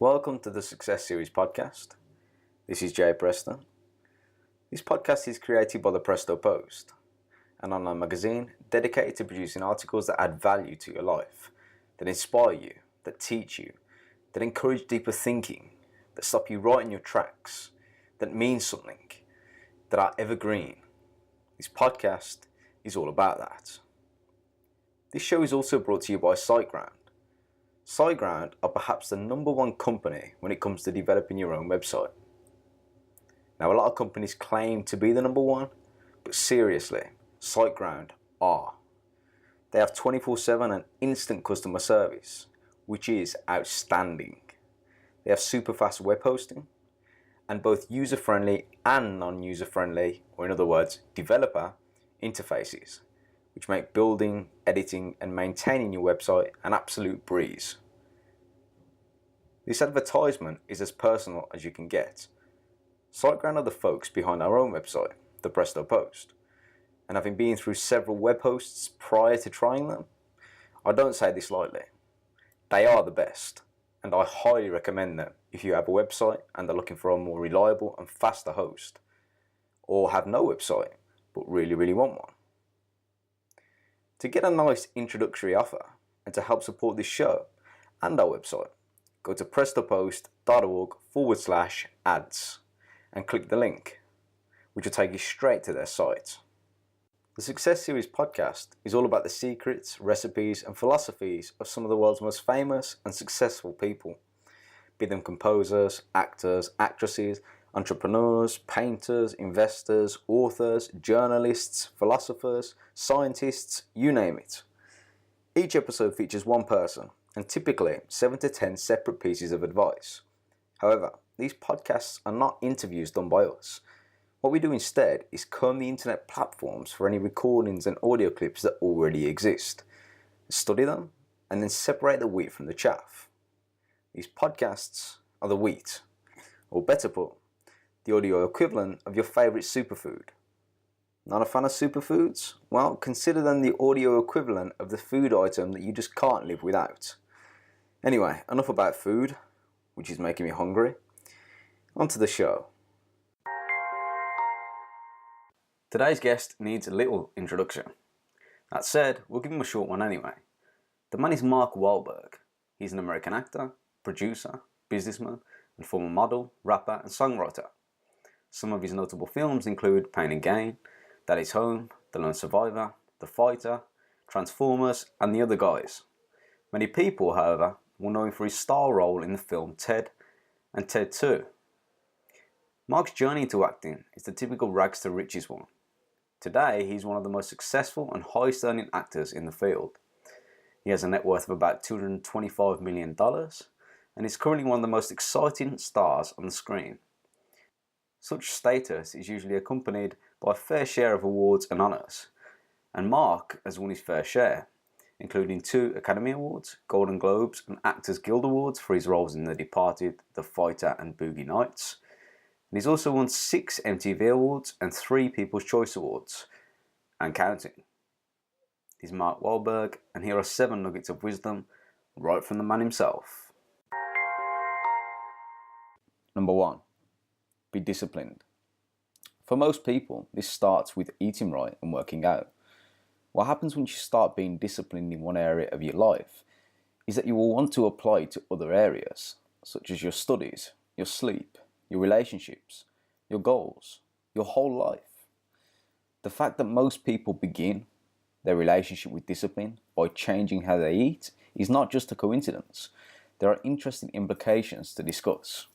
Welcome to the Success Series podcast. This is Jay Preston. This podcast is created by the Presto Post, an online magazine dedicated to producing articles that add value to your life, that inspire you, that teach you, that encourage deeper thinking, that stop you right in your tracks, that mean something, that are evergreen. This podcast is all about that. This show is also brought to you by SiteGround. SiteGround are perhaps the number one company when it comes to developing your own website. Now, a lot of companies claim to be the number one, but seriously, SiteGround are. They have 24/7 and instant customer service, which is outstanding. They have super fast web hosting and both user-friendly and non-user-friendly, or in other words, developer interfaces, which make building, editing, and maintaining your website an absolute breeze. This advertisement is as personal as you can get. SiteGround are the folks behind our own website, the Presto Post, and having been through several web hosts prior to trying them, I don't say this lightly. They are the best, and I highly recommend them if you have a website and are looking for a more reliable and faster host, or have no website but really want one. To get a nice introductory offer and to help support this show and our website, go to prestopost.org/ads and click the link, which will take you straight to their site. The Success Series podcast is all about the secrets, recipes, and philosophies of some of the world's most famous and successful people, be them composers, actors, actresses, entrepreneurs, painters, investors, authors, journalists, philosophers, scientists, you name it. Each episode features one person and typically 7 to 10 separate pieces of advice. However, these podcasts are not interviews done by us. What we do instead is comb the internet platforms for any recordings and audio clips that already exist, study them, and then separate the wheat from the chaff. These podcasts are the wheat, or better put, the audio equivalent of your favourite superfood. Not a fan of superfoods? Well, consider them the audio equivalent of the food item that you just can't live without. Anyway, enough about food, which is making me hungry. On to the show. Today's guest needs a little introduction. That said, we'll give him a short one anyway. The man is Mark Wahlberg. He's an American actor, producer, businessman, and former model, rapper, and songwriter. Some of his notable films include Pain and Gain, Daddy's Home, The Lone Survivor, The Fighter, Transformers, and The Other Guys. Many people, however, will know him for his star role in the film Ted and Ted 2. Mark's journey into acting is the typical rags to riches one. Today, he's one of the most successful and highest earning actors in the field. He has a net worth of about $225 million and is currently one of the most exciting stars on the screen. Such status is usually accompanied by a fair share of awards and honours, and Mark has won his fair share, including 2 Academy Awards, Golden Globes, and Actors Guild Awards for his roles in The Departed, The Fighter, and Boogie Nights. And he's also won 6 MTV Awards and 3 People's Choice Awards, and counting. He's Mark Wahlberg, and here are 7 nuggets of wisdom right from the man himself. Number 1. Be disciplined. For most people, this starts with eating right and working out. What happens once you start being disciplined in one area of your life is that you will want to apply it to other areas, such as your studies, your sleep, your relationships, your goals, your whole life. The fact that most people begin their relationship with discipline by changing how they eat is not just a coincidence. There are interesting implications to discuss.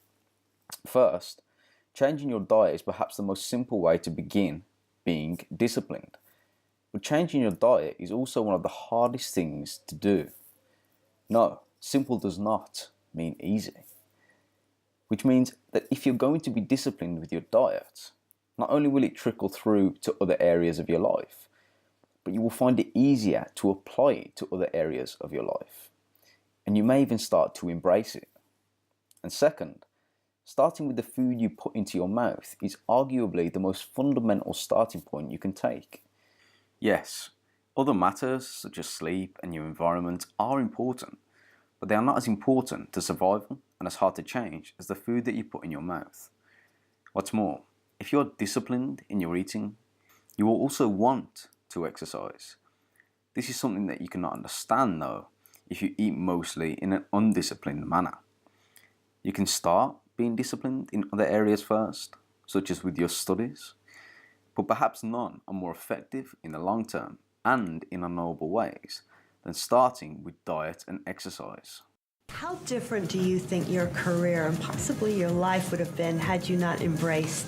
First, changing your diet is perhaps the most simple way to begin being disciplined. But changing your diet is also one of the hardest things to do. No, simple does not mean easy. Which means that if you're going to be disciplined with your diet, not only will it trickle through to other areas of your life, but you will find it easier to apply it to other areas of your life. And you may even start to embrace it. And second, starting with the food you put into your mouth is arguably the most fundamental starting point you can take. Yes, other matters such as sleep and your environment are important, but they are not as important to survival and as hard to change as the food that you put in your mouth. What's more, if you're disciplined in your eating, you will also want to exercise. This is something that you cannot understand though if you eat mostly in an undisciplined manner. You can start being disciplined in other areas first, such as with your studies, but perhaps none are more effective in the long term and in unknowable ways than starting with diet and exercise. How different do you think your career and possibly your life would have been had you not embraced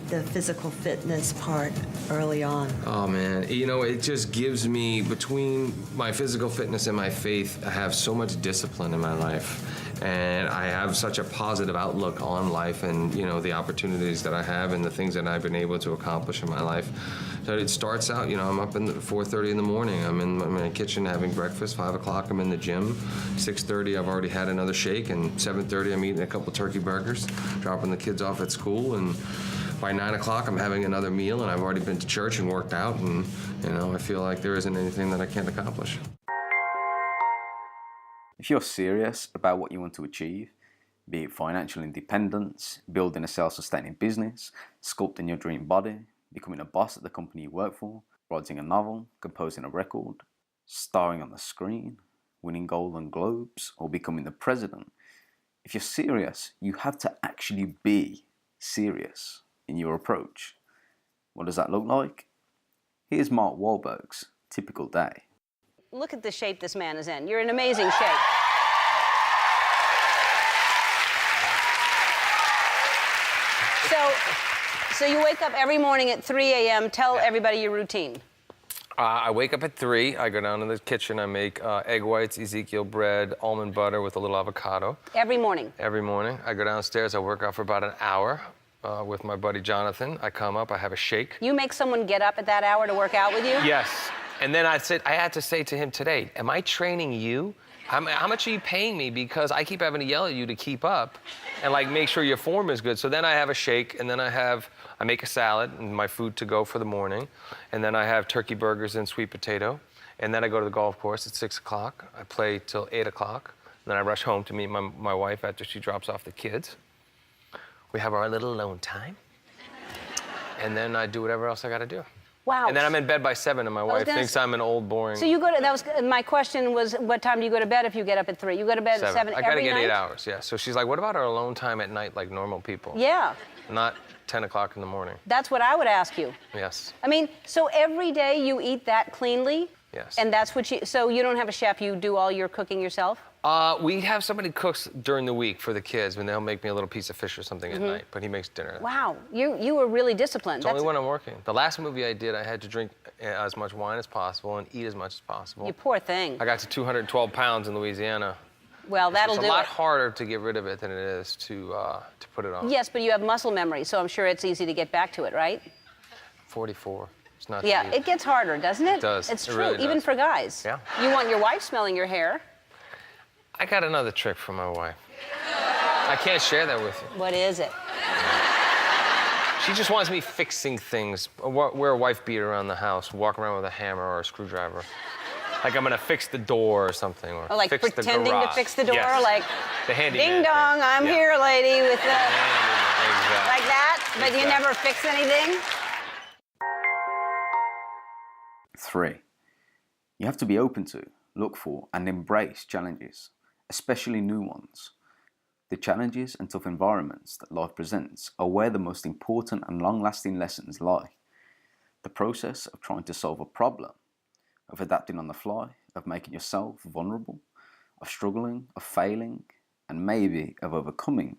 the physical fitness part early on? Oh man, it just gives me, between my physical fitness and my faith, I have so much discipline in my life. And I have such a positive outlook on life and, the opportunities that I have and the things that I've been able to accomplish in my life. So it starts out, I'm up at 4:30 in the morning. I'm in my kitchen having breakfast. 5 o'clock, I'm in the gym. 6:30, I've already had another shake. And 7:30, I'm eating a couple turkey burgers, dropping the kids off at school. And by 9 o'clock, I'm having another meal. And I've already been to church and worked out. And, I feel like there isn't anything that I can't accomplish. If you're serious about what you want to achieve, be it financial independence, building a self-sustaining business, sculpting your dream body, becoming a boss at the company you work for, writing a novel, composing a record, starring on the screen, winning Golden Globes, or becoming the president, if you're serious, you have to actually be serious in your approach. What does that look like? Here's Mark Wahlberg's typical day. Look at the shape this man is in. You're in amazing shape. So you wake up every morning at 3 a.m. Tell everybody your routine. I wake up at 3. I go down to the kitchen. I make egg whites, Ezekiel bread, almond butter with a little avocado. Every morning? Every morning. I go downstairs. I work out for about an hour with my buddy Jonathan. I come up. I have a shake. You make someone get up at that hour to work out with you? Yes. And then I had to say to him today, am I training you? How much are you paying me? Because I keep having to yell at you to keep up and make sure your form is good. So then I have a shake, and then I make a salad and my food to go for the morning. And then I have turkey burgers and sweet potato. And then I go to the golf course at 6 o'clock. I play till 8 o'clock. Then I rush home to meet my wife after she drops off the kids. We have our little alone time. And then I do whatever else I gotta do. Wow. And then I'm in bed by 7, and my wife thinks I'm an old, boring... So my question was, what time do you go to bed if you get up at 3? You go to bed at 7 every night? I gotta get 8 hours, yeah. So she's like, what about our alone time at night like normal people? Yeah. Not 10 o'clock in the morning. That's what I would ask you. Yes. So every day you eat that cleanly? Yes. And that's what so you don't have a chef, you do all your cooking yourself? We have somebody cooks during the week for the kids, and they'll make me a little piece of fish or something at night, but he makes dinner. Wow, you were really disciplined. It's only when I'm working. The last movie I did, I had to drink as much wine as possible and eat as much as possible. You poor thing. I got to 212 pounds in Louisiana. Well, that'll do it. It's a lot harder to get rid of it than it is to put it on. Yes, but you have muscle memory, so I'm sure it's easy to get back to it, right? 44. It's not Yeah, easy. It gets harder, doesn't it? It does. It's It true, really even does. for guys. Yeah. You want your wife smelling your hair. I got another trick for my wife. I can't share that with you. What is it? She just wants me fixing things. Wear a wife beater around the house, walk around with a hammer or a screwdriver. Like I'm gonna fix the door or something, or like fix the pretending garage. to fix the door, Yes. like The handyman ding dong, thing. I'm Yeah. here, lady, with the Exactly. like that, but you Exactly. never fix anything. 3. You have to be open to, look for, and embrace challenges, especially new ones. The challenges and tough environments that life presents are where the most important and long-lasting lessons lie. The process of trying to solve a problem, of adapting on the fly, of making yourself vulnerable, of struggling, of failing, and maybe of overcoming,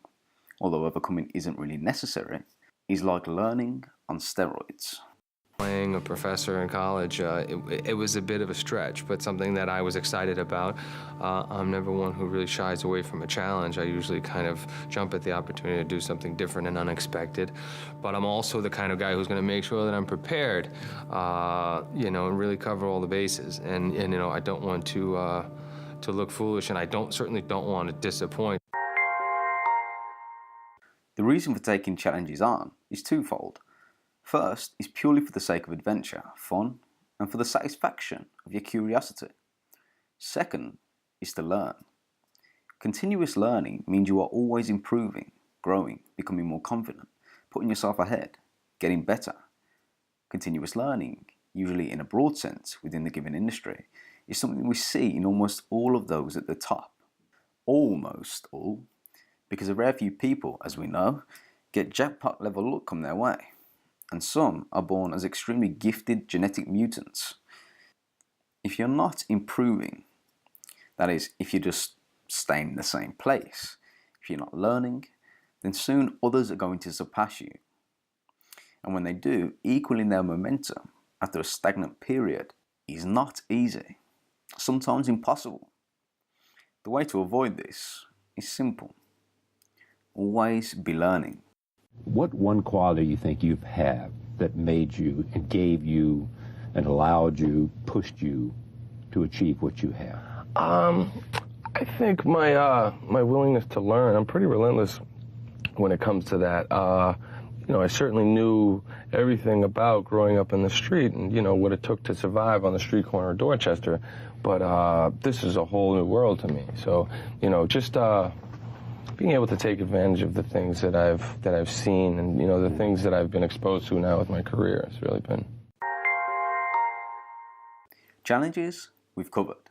although overcoming isn't really necessary, is like learning on steroids. Playing a professor in college, it was a bit of a stretch, but something that I was excited about. I'm never one who really shies away from a challenge. I usually kind of jump at the opportunity to do something different and unexpected. But I'm also the kind of guy who's going to make sure that I'm prepared, and really cover all the bases. And I don't want to look foolish, and I certainly don't want to disappoint. The reason for taking challenges on is twofold. First is purely for the sake of adventure, fun, and for the satisfaction of your curiosity. Second is to learn. Continuous learning means you are always improving, growing, becoming more confident, putting yourself ahead, getting better. Continuous learning, usually in a broad sense within the given industry, is something we see in almost all of those at the top. Almost all, because a rare few people, as we know, get jackpot level luck come their way, and some are born as extremely gifted genetic mutants. If you're not improving, that is, if you're just staying in the same place, if you're not learning, then soon others are going to surpass you. And when they do, equaling their momentum after a stagnant period is not easy, sometimes impossible. The way to avoid this is simple. Always be learning. What one quality you think you've had that made you and gave you and allowed you, pushed you to achieve what you have? I think my willingness to learn. I'm pretty relentless when it comes to that. I certainly knew everything about growing up in the street and, what it took to survive on the street corner of Dorchester. But this is a whole new world to me. So, just being able to take advantage of the things that I've seen and, the things that I've been exposed to now with my career has really been. Challenges, we've covered.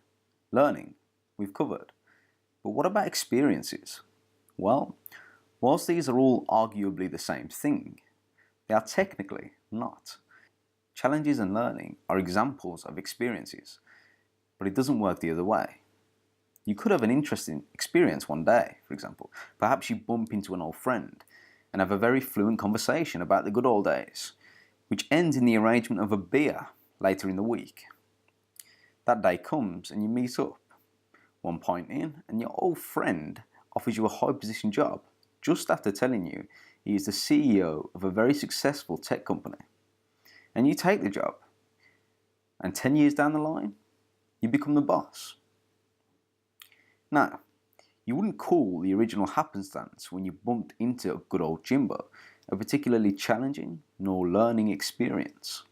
Learning, we've covered. But what about experiences? Well, whilst these are all arguably the same thing, they are technically not. Challenges and learning are examples of experiences, but it doesn't work the other way. You could have an interesting experience one day, for example. Perhaps you bump into an old friend and have a very fluent conversation about the good old days, which ends in the arrangement of a beer later in the week. That day comes and you meet up. One pint in, and your old friend offers you a high-position job just after telling you he is the CEO of a very successful tech company. And you take the job. And 10 years down the line, you become the boss. Now, you wouldn't call the original happenstance when you bumped into a good old Jimbo a particularly challenging nor learning experience.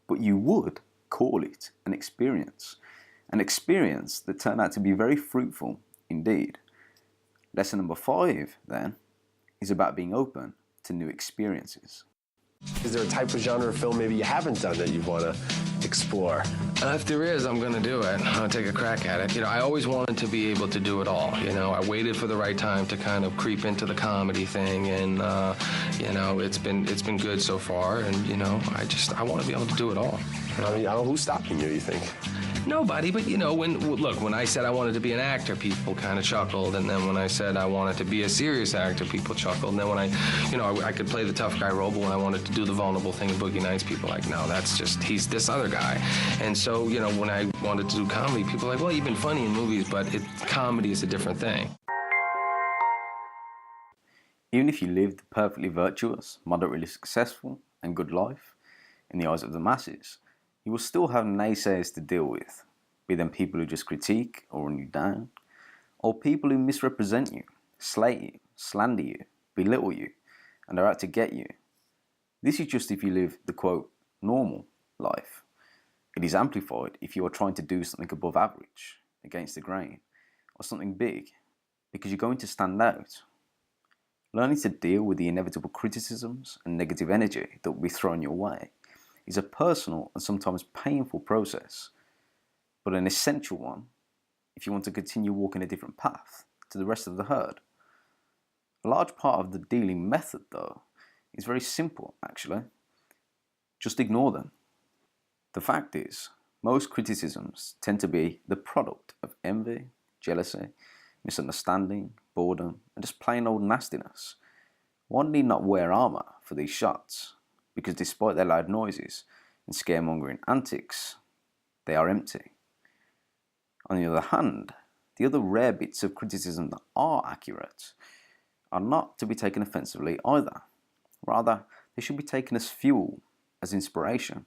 But you would call it an experience that turned out to be very fruitful indeed. Lesson number 5, then, is about being open to new experiences. Is there a type of genre of film maybe you haven't done that you want to explore? If there is, I'm going to do it. I'll take a crack at it. I always wanted to be able to do it all. I waited for the right time to kind of creep into the comedy thing, and it's been good so far. And I want to be able to do it all. I don't know who's stopping you. You think? Nobody, but when I said I wanted to be an actor, people kind of chuckled, and then when I said I wanted to be a serious actor, people chuckled, and then when I could play the tough guy role, but when I wanted to do the vulnerable thing in Boogie Nights, people were like, no, he's this other guy. And so, when I wanted to do comedy, people were like, well, you've been funny in movies, but comedy is a different thing. Even if you lived a perfectly virtuous, moderately successful, and good life, in the eyes of the masses, you will still have naysayers to deal with, be them people who just critique or run you down, or people who misrepresent you, slate you, slander you, belittle you, and are out to get you. This is just if you live the, quote, normal life. It is amplified if you are trying to do something above average, against the grain, or something big, because you're going to stand out. Learning to deal with the inevitable criticisms and negative energy that will be thrown your way is a personal and sometimes painful process, but an essential one if you want to continue walking a different path to the rest of the herd. A large part of the dealing method, though, is very simple, actually. Just ignore them. The fact is, most criticisms tend to be the product of envy, jealousy, misunderstanding, boredom, and just plain old nastiness. One need not wear armour for these shots, because despite their loud noises and scaremongering antics, they are empty. On the other hand, the other rare bits of criticism that are accurate are not to be taken offensively either. Rather, they should be taken as fuel, as inspiration,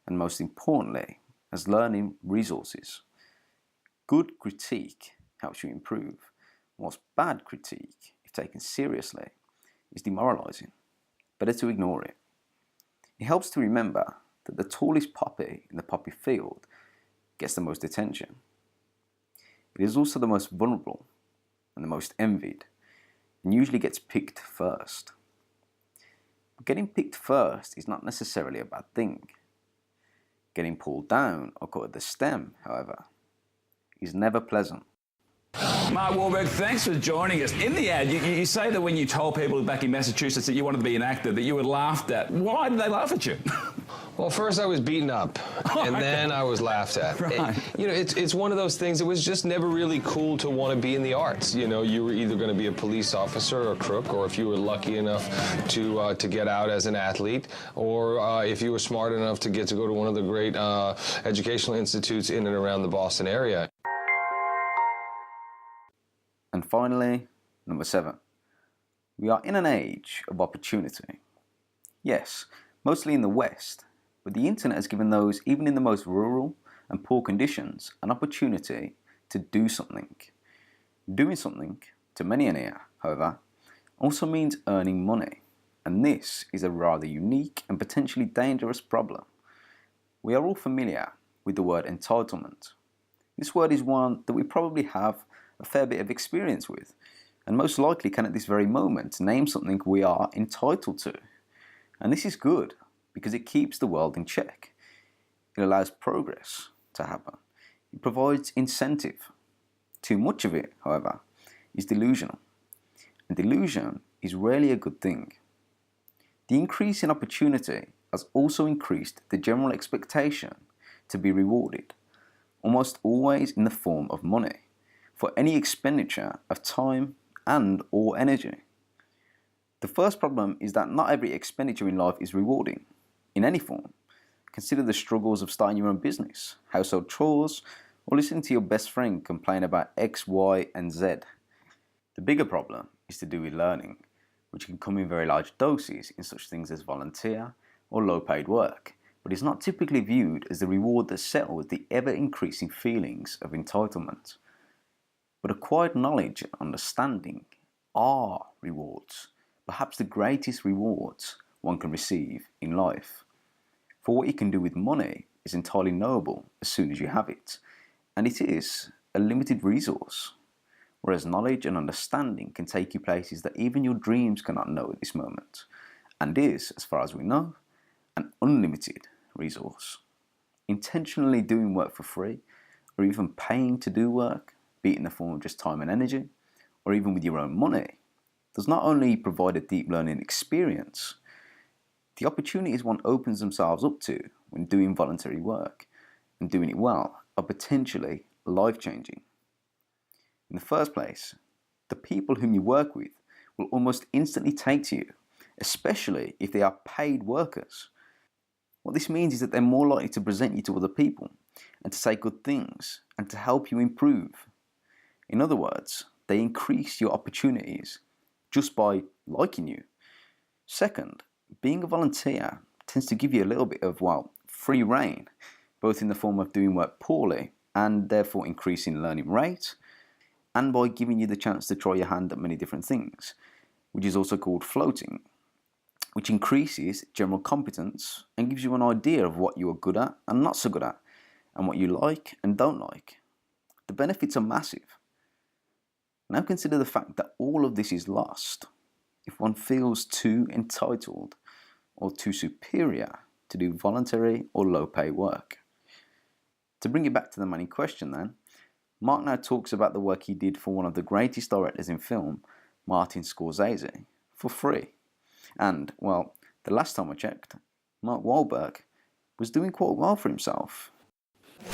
and most importantly, as learning resources. Good critique helps you improve, whilst bad critique, if taken seriously, is demoralising. Better to ignore it. It helps to remember that the tallest poppy in the poppy field gets the most attention. It is also the most vulnerable, and the most envied, and usually gets picked first. But getting picked first is not necessarily a bad thing. Getting pulled down or caught at the stem, however, is never pleasant. Mark Wahlberg, thanks for joining us. In the ad, you say that when you told people back in Massachusetts that you wanted to be an actor, that you were laughed at. Why did they laugh at you? Well, first I was beaten up, and then I was laughed at. Right. It's one of those things. It was just never really cool to want to be in the arts. You were either going to be a police officer or a crook, or if you were lucky enough to get out as an athlete, or if you were smart enough to get to go to one of the great educational institutes in and around the Boston area. And finally, number 7. We are in an age of opportunity. Yes, mostly in the West, but the internet has given those, even in the most rural and poor conditions, an opportunity to do something. Doing something, to many in here, however, also means earning money, and this is a rather unique and potentially dangerous problem. We are all familiar with the word entitlement. This word is one that we probably have a fair bit of experience with, and most likely can at this very moment name something we are entitled to. And this is good because it keeps the world in check. It allows progress to happen. It provides incentive. Too much of it, however, is delusional. And delusion is rarely a good thing. The increase in opportunity has also increased the general expectation to be rewarded, almost always in the form of money, for any expenditure of time and or energy. The first problem is that not every expenditure in life is rewarding, in any form. Consider the struggles of starting your own business, household chores, or listening to your best friend complain about X, Y, and Z. The bigger problem is to do with learning, which can come in very large doses in such things as volunteer or low-paid work, but is not typically viewed as the reward that settles the ever-increasing feelings of entitlement. But acquired knowledge and understanding are rewards, perhaps the greatest rewards one can receive in life. For what you can do with money is entirely knowable as soon as you have it, and it is a limited resource, whereas knowledge and understanding can take you places that even your dreams cannot know at this moment, and is, as far as we know, an unlimited resource. Intentionally doing work for free, or even paying to do work, be it in the form of just time and energy, or even with your own money, does not only provide a deep learning experience, the opportunities one opens themselves up to when doing voluntary work and doing it well are potentially life-changing. In the first place, the people whom you work with will almost instantly take to you, especially if they are paid workers. What this means is that they're more likely to present you to other people and to say good things and to help you improve. In other words, they increase your opportunities just by liking you. Second, being a volunteer tends to give you a little bit of, free rein, both in the form of doing work poorly and therefore increasing learning rate, and by giving you the chance to try your hand at many different things, which is also called floating, which increases general competence and gives you an idea of what you are good at and not so good at, and what you like and don't like. The benefits are massive. Now consider the fact that all of this is lost if one feels too entitled or too superior to do voluntary or low-pay work. To bring it back to the man in question then, Mark now talks about the work he did for one of the greatest directors in film, Martin Scorsese, for free. And, the last time I checked, Mark Wahlberg was doing quite well for himself.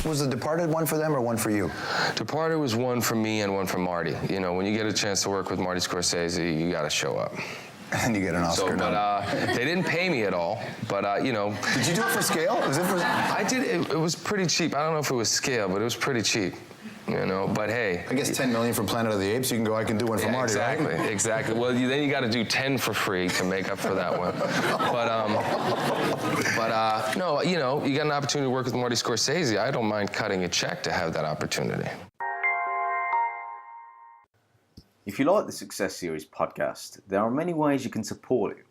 Was The Departed one for them or one for you? Departed was one for me and one for Marty. When you get a chance to work with Marty Scorsese, you got to show up. And you get an Oscar. They didn't pay me at all, but Did you do it for scale? Was it for... I did. It was pretty cheap. I don't know if it was scale, but it was pretty cheap. But hey. I guess $10 million from Planet of the Apes, you can go, I can do one for Marty, exactly, right? Exactly. Well, then you got to do 10 for free to make up for that one. No, you got an opportunity to work with Marty Scorsese. I don't mind cutting a check to have that opportunity. If you like the Success Series podcast, there are many ways you can support it.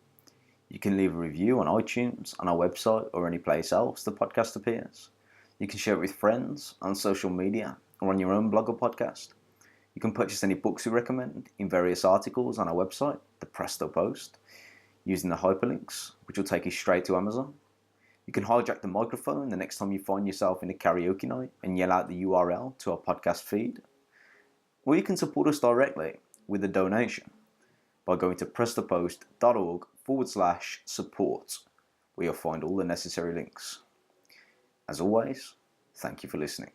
You can leave a review on iTunes, on our website, or any place else the podcast appears. You can share it with friends, on social media, or on your own blog or podcast. You can purchase any books we recommend in various articles on our website, the Presto Post, using the hyperlinks, which will take you straight to Amazon. You can hijack the microphone the next time you find yourself in a karaoke night and yell out the URL to our podcast feed. Or you can support us directly with a donation by going to prestopost.org/support, where you'll find all the necessary links. As always, thank you for listening.